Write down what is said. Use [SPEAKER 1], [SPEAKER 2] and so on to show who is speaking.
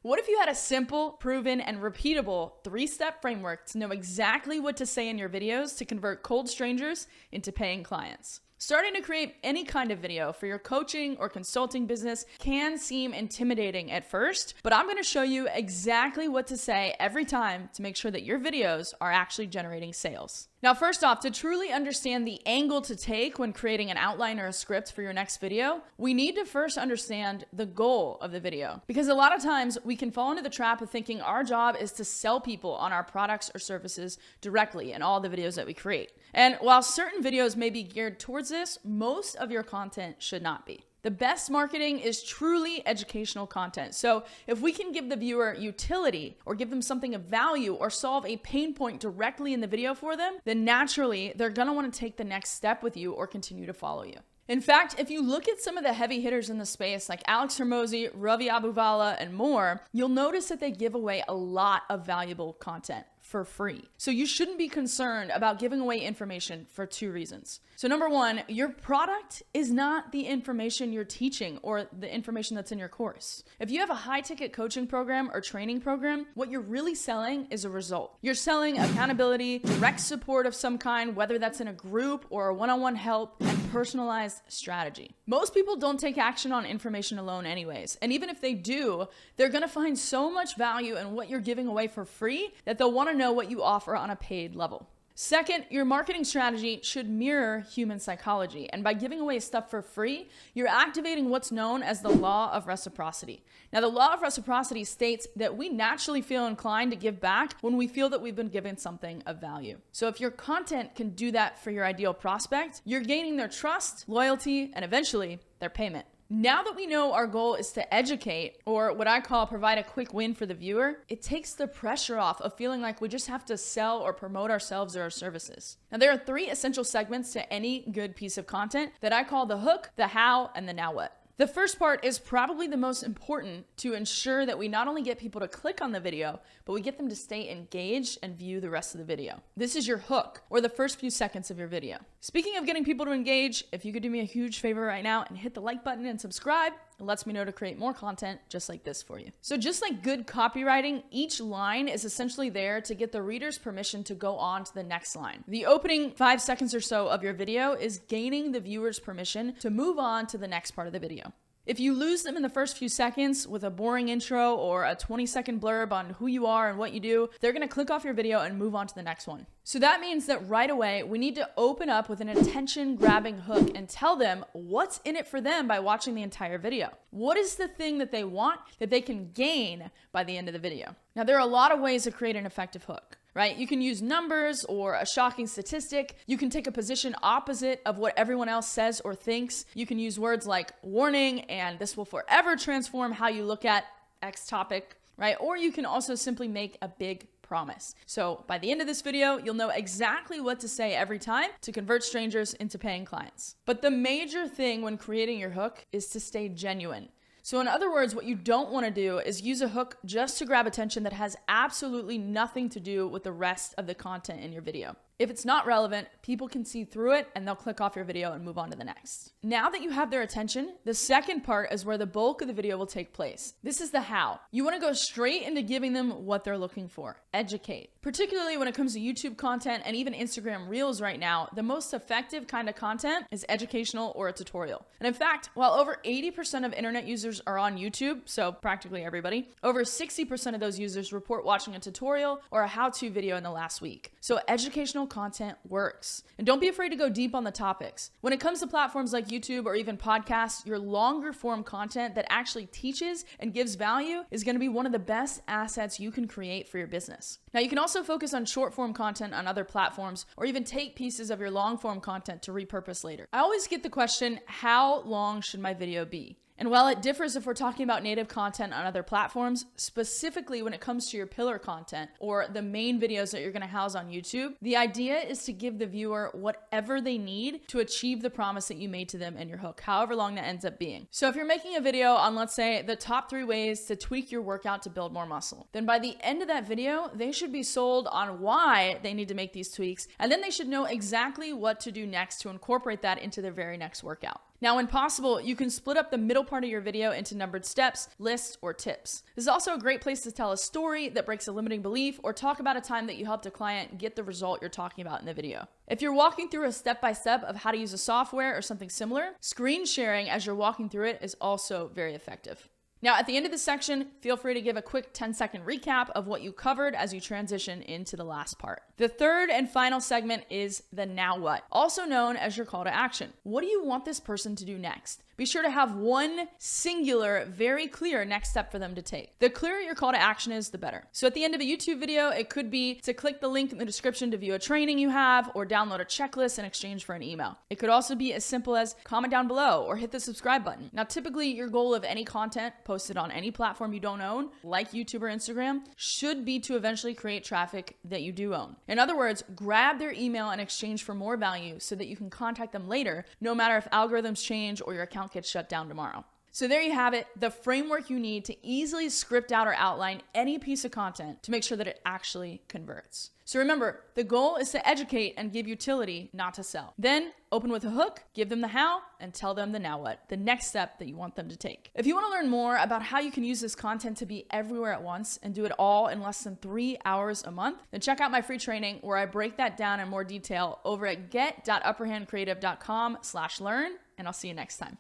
[SPEAKER 1] What if you had a simple, proven, and repeatable 3-step framework to know exactly what to say in your videos to convert cold strangers into paying clients? Starting to create any kind of video for your coaching or consulting business can seem intimidating at first, but I'm going to show you exactly what to say every time to make sure that your videos are actually generating sales. Now, first off, to truly understand the angle to take when creating an outline or a script for your next video, we need to first understand the goal of the video. Because a lot of times we can fall into the trap of thinking our job is to sell people on our products or services directly in all the videos that we create. And while certain videos may be geared towards this, most of your content should not be. The best marketing is truly educational content. So if we can give the viewer utility or give them something of value or solve a pain point directly in the video for them, then naturally they're going to want to take the next step with you or continue to follow you. In fact, if you look at some of the heavy hitters in the space like Alex Hormozi, Ravi Abuvala, and more, you'll notice that they give away a lot of valuable content for free. So you shouldn't be concerned about giving away information for 2 reasons. So number 1, your product is not the information you're teaching or the information that's in your course. If you have a high-ticket coaching program or training program, what you're really selling is a result. You're selling accountability, direct support of some kind, whether that's in a group or a one-on-one help, and personalized strategy. Most people don't take action on information alone anyways. And even if they do, they're going to find so much value in what you're giving away for free that they'll want to know what you offer on a paid level. Second, your marketing strategy should mirror human psychology. And by giving away stuff for free, you're activating what's known as the law of reciprocity. Now, the law of reciprocity states that we naturally feel inclined to give back when we feel that we've been given something of value. So if your content can do that for your ideal prospect, you're gaining their trust, loyalty, and eventually their payment. Now that we know our goal is to educate, or what I call provide a quick win for the viewer, it takes the pressure off of feeling like we just have to sell or promote ourselves or our services. Now, there are 3 essential segments to any good piece of content that I call the hook, the how, and the now what. The first part is probably the most important to ensure that we not only get people to click on the video, but we get them to stay engaged and view the rest of the video. This is your hook, or the first few seconds of your video. Speaking of getting people to engage, if you could do me a huge favor right now and hit the like button and subscribe, it lets me know to create more content just like this for you. So just like good copywriting, each line is essentially there to get the reader's permission to go on to the next line. The opening 5 seconds or so of your video is gaining the viewer's permission to move on to the next part of the video. If you lose them in the first few seconds with a boring intro or a 20-second blurb on who you are and what you do, they're going to click off your video and move on to the next one. So that means that right away, we need to open up with an attention-grabbing hook and tell them what's in it for them by watching the entire video. What is the thing that they want that they can gain by the end of the video? Now, there are a lot of ways to create an effective hook. Right? You can use numbers or a shocking statistic. You can take a position opposite of what everyone else says or thinks. You can use words like warning and this will forever transform how you look at X topic, right? Or you can also simply make a big promise. So by the end of this video, you'll know exactly what to say every time to convert strangers into paying clients. But the major thing when creating your hook is to stay genuine. So in other words, what you don't want to do is use a hook just to grab attention that has absolutely nothing to do with the rest of the content in your video. If it's not relevant, people can see through it and they'll click off your video and move on to the next. Now that you have their attention, the second part is where the bulk of the video will take place. This is the how. You want to go straight into giving them what they're looking for. Educate. Particularly when it comes to YouTube content and even Instagram Reels right now, the most effective kind of content is educational or a tutorial. And in fact, while over 80% of internet users are on YouTube, so practically everybody, over 60% of those users report watching a tutorial or a how-to video in the last week. So educational content works. And don't be afraid to go deep on the topics. When it comes to platforms like YouTube or even podcasts, your longer form content that actually teaches and gives value is going to be one of the best assets you can create for your business. Now, you can also focus on short form content on other platforms or even take pieces of your long form content to repurpose later. I always get the question, how long should my video be? And while it differs if we're talking about native content on other platforms, specifically when it comes to your pillar content or the main videos that you're going to house on YouTube, the idea is to give the viewer whatever they need to achieve the promise that you made to them in your hook, however long that ends up being. So if you're making a video on, let's say, the top 3 ways to tweak your workout to build more muscle, then by the end of that video, they should be sold on why they need to make these tweaks, and then they should know exactly what to do next to incorporate that into their very next workout. Now, when possible, you can split up the middle part of your video into numbered steps, lists, or tips. This is also a great place to tell a story that breaks a limiting belief or talk about a time that you helped a client get the result you're talking about in the video. If you're walking through a step-by-step of how to use a software or something similar, screen sharing as you're walking through it is also very effective. Now, at the end of this section, feel free to give a quick 10-second recap of what you covered as you transition into the last part. The third and final segment is the now what, also known as your call to action. What do you want this person to do next? Be sure to have one singular, very clear next step for them to take. The clearer your call to action is, the better. So at the end of a YouTube video, it could be to click the link in the description to view a training you have or download a checklist in exchange for an email. It could also be as simple as comment down below or hit the subscribe button. Now, typically your goal of any content posted on any platform you don't own, like YouTube or Instagram, should be to eventually create traffic that you do own. In other words, grab their email in exchange for more value so that you can contact them later, no matter if algorithms change or your account gets shut down tomorrow. So there you have it, the framework you need to easily script out or outline any piece of content to make sure that it actually converts. So remember, the goal is to educate and give utility, not to sell. Then open with a hook, give them the how, and tell them the now what, the next step that you want them to take. If you want to learn more about how you can use this content to be everywhere at once and do it all in less than 3 hours a month, then check out my free training where I break that down in more detail over at get.upperhandcreative.com/learn, and I'll see you next time.